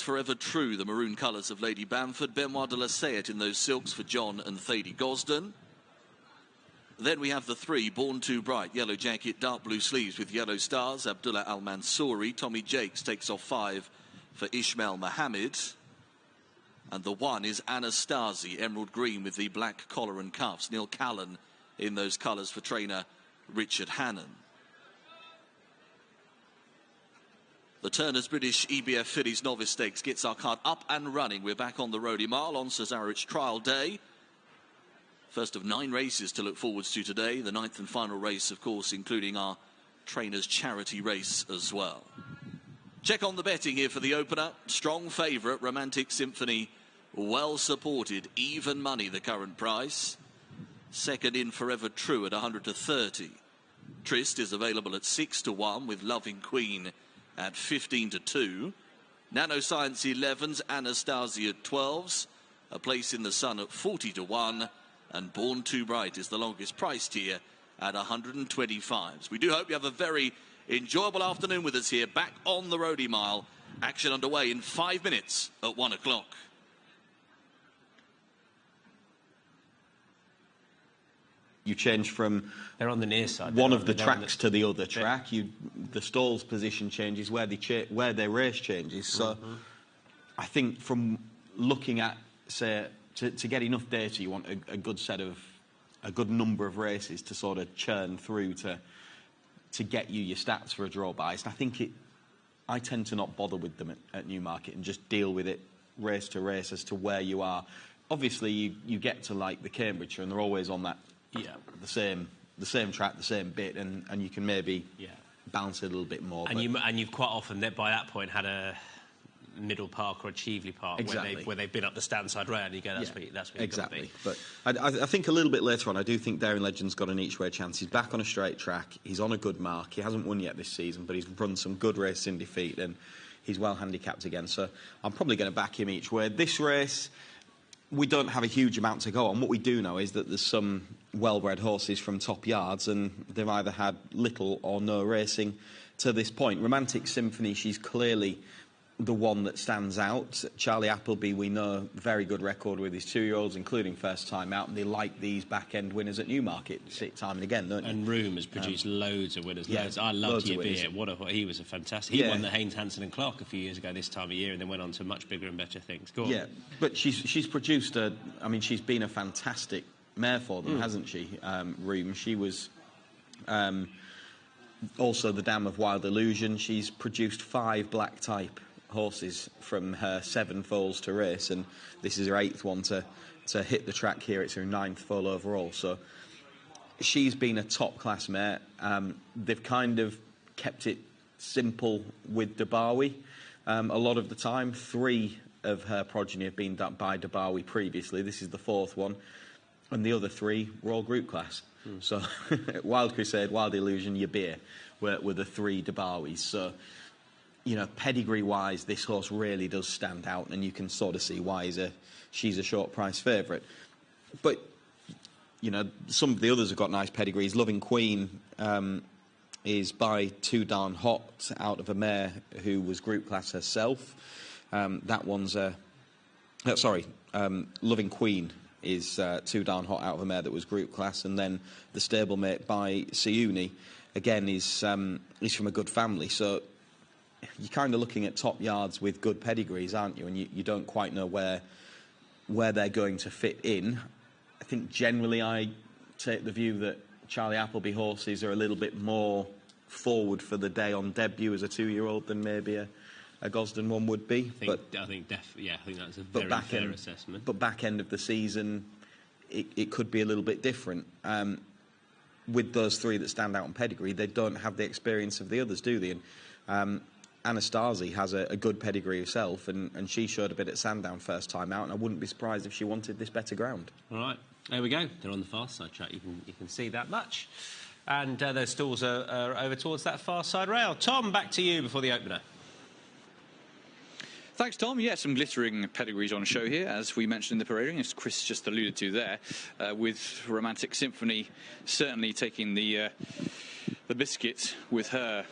Forever True, the maroon colours of Lady Bamford. Benoit de la Sayette in those silks for John and Thady Gosden. Then we have the three, Born Too Bright, yellow jacket, dark blue sleeves with yellow stars, Abdullah Al-Mansouri. Tommy Jakes takes off 5 for Ishmael Mohammed. And the 1 is Anastasi, emerald green with the black collar and cuffs. Neil Callan in those colours for trainer Richard Hannon. The Turners British EBF Fillies Novice Stakes gets our card up and running. We're back on the Roddy Mile on Cesarewitch trial day. First of 9 races to look forwards to today. The 9th and final race, of course, including our trainers' charity race as well. Check on the betting here for the opener. Strong favourite, Romantic Symphony. Well supported, even money, the current price. Second in Forever True at 100 to 30. Trist is available at 6 to 1 with Loving Queen at 15 to 2. Nanoscience 11s, Anastasia at 12s. A Place in the Sun at 40 to 1. And Born Too Bright is the longest priced here at 125s. We do hope you have a very enjoyable afternoon with us here. Back on the Roddy Mile. Action underway in 5 minutes at 1 o'clock. You change from they're on the near side. One of the tracks to the other track. The stalls position changes where their race changes. So I think from looking at, say, to get enough data, you want a good number of races to sort of churn through to get you your stats for a draw bias. And I tend to not bother with them at Newmarket and just deal with it race to race as to where you are. Obviously, you get to like the Cambridgeshire and they're always on that. Yeah, the same track, the same bit, and you can maybe bounce it a little bit more. And you've quite often by that point had a Middle Park or a Cheveley Park where they've been up the stand side rail, and you go, that's where you've got to be. But I think a little bit later on, I do think Daring Legend's got an each way chance. He's back on a straight track. He's on a good mark. He hasn't won yet this season, but he's run some good races in defeat, and he's well handicapped again. So I'm probably going to back him each way. This race, we don't have a huge amount to go on. What we do know is that there's some well-bred horses from top yards, and they've either had little or no racing to this point. Romantic Symphony, she's clearly the one that stands out. Charlie Appleby, we know, very good record with his 2-year-olds, including first time out, and they like these back-end winners at Newmarket time and again, don't you? And Room has produced loads of winners. Yeah, I loved Yabir. He was a fantastic. He won the Haynes, Hanson and Clark a few years ago this time of year, and then went on to much bigger and better things. Go on. Yeah, but she's produced she's been a fantastic mare for them, hasn't she? Room. She was also the Dam of Wild Illusion. She's produced 5 black type horses from her 7 foals to race, and this is her 8th one to hit the track here. It's her 9th foal overall, so she's been a top class mare. They've kind of kept it simple with Dabawi a lot of the time. 3 of her progeny have been by Dabawi previously. This is the 4th one, and the other 3 were all group class. So Wild Crusade, Wild Illusion, Yabir were the 3 Dabawis. So you know, pedigree-wise, this horse really does stand out, and you can sort of see why she's a short-price favourite. But, you know, some of the others have got nice pedigrees. Loving Queen is by Too Darn Hot out of a mare who was group class herself. That one's Loving Queen is Too Darn Hot out of a mare that was group class, and then the stablemate by Siuni, again, is from a good family. So you're kind of looking at top yards with good pedigrees, aren't you? And you don't quite know where they're going to fit in. I think generally I take the view that Charlie Appleby horses are a little bit more forward for the day on debut as a 2-year-old than maybe a Gosden one would be. I think that's a very fair assessment. But back end of the season, it could be a little bit different. With those 3 that stand out on pedigree, they don't have the experience of the others, do they? And Anastasi has a good pedigree herself, and she showed a bit at Sandown first time out, and I wouldn't be surprised if she wanted this better ground. All right, there we go. They're on the fast side track. You can see that much. And those stalls are over towards that far side rail. Tom, back to you before the opener. Thanks, Tom. Yeah, some glittering pedigrees on show here, as we mentioned in the parading, as Chris just alluded to there, with Romantic Symphony certainly taking the biscuit with her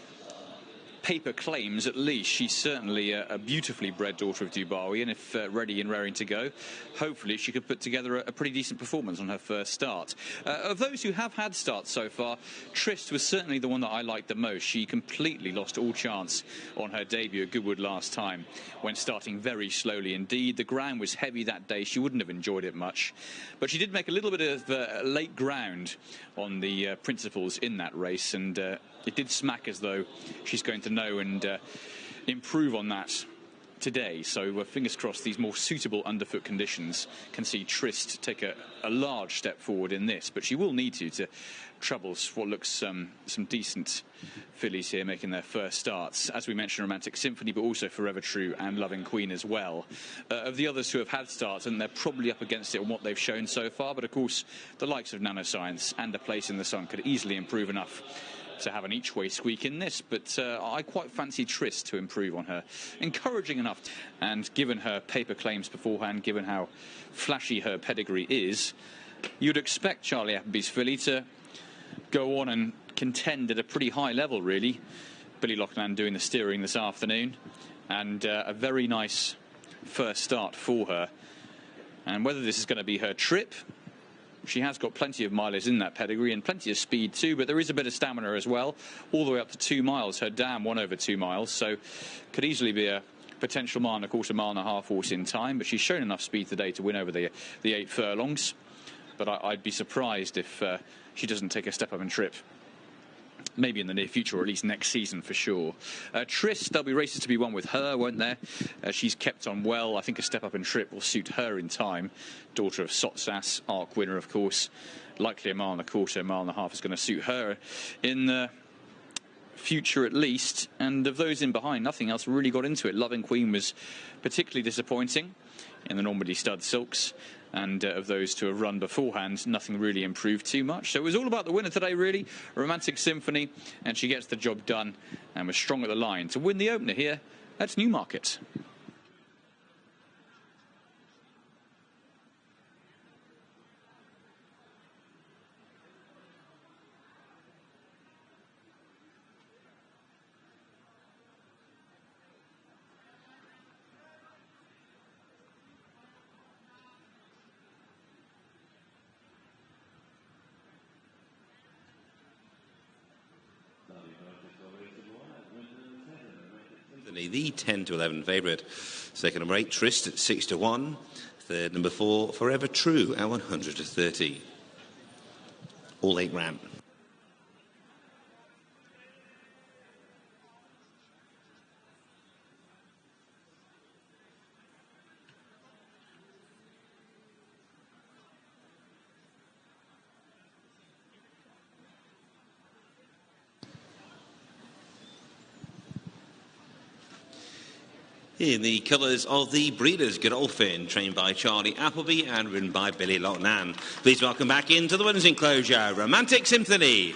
paper claims, at least, she's certainly a beautifully bred daughter of Dubarwi, and if ready and raring to go, hopefully she could put together a pretty decent performance on her first start. Of those who have had starts so far, Trist was certainly the one that I liked the most. She completely lost all chance on her debut at Goodwood last time, when starting very slowly indeed. The ground was heavy that day. She wouldn't have enjoyed it much, but she did make a little bit of late ground on the principles in that race, and it did smack as though she's going to know and improve on that today. So fingers crossed these more suitable underfoot conditions can see Trist take a large step forward in this, but she will need to trouble what looks some decent fillies here making their first starts. As we mentioned, Romantic Symphony, but also Forever True and Loving Queen as well. Of the others who have had starts, and they're probably up against it on what they've shown so far, but of course the likes of Nanoscience and A Place in the Sun could easily improve enough to have an each-way squeak in this, but I quite fancy Trist to improve on her. Encouraging enough, and given her paper claims beforehand, given how flashy her pedigree is, you'd expect Charlie Appleby's filly to go on and contend at a pretty high level, really. Billy Loughnane doing the steering this afternoon, and a very nice first start for her. And whether this is going to be her trip, she has got plenty of mileage in that pedigree and plenty of speed too, but there is a bit of stamina as well, all the way up to 2 miles. Her dam 1 over 2 miles, so could easily be a potential mile and a quarter, mile and a half horse in time, but she's shown enough speed today to win over the 8 furlongs. But I'd be surprised if she doesn't take a step up and trip. Maybe in the near future, or at least next season for sure. Trist, there'll be races to be won with her, won't there? She's kept on well. I think a step up and trip will suit her in time. Daughter of Sotsas, Arc winner, of course. Likely a mile and a quarter, mile and a half is going to suit her in the future at least. And of those in behind, nothing else really got into it. Loving Queen was particularly disappointing in the Normandy Stud Silks. And of those to have run beforehand, nothing really improved too much. So it was all about the winner today, really. Romantic Symphony, and she gets the job done and was strong at the line to win the opener here at Newmarket. The 10 to 11 favourite. Second number 8, Trist at 6 to 1. Third number 4, Forever True at 100 to 30. All 8 ran. In the colours of the Breeders' Godolphin, trained by Charlie Appleby and ridden by Billy Loughnane. Please welcome back into the women's enclosure, Romantic Symphony.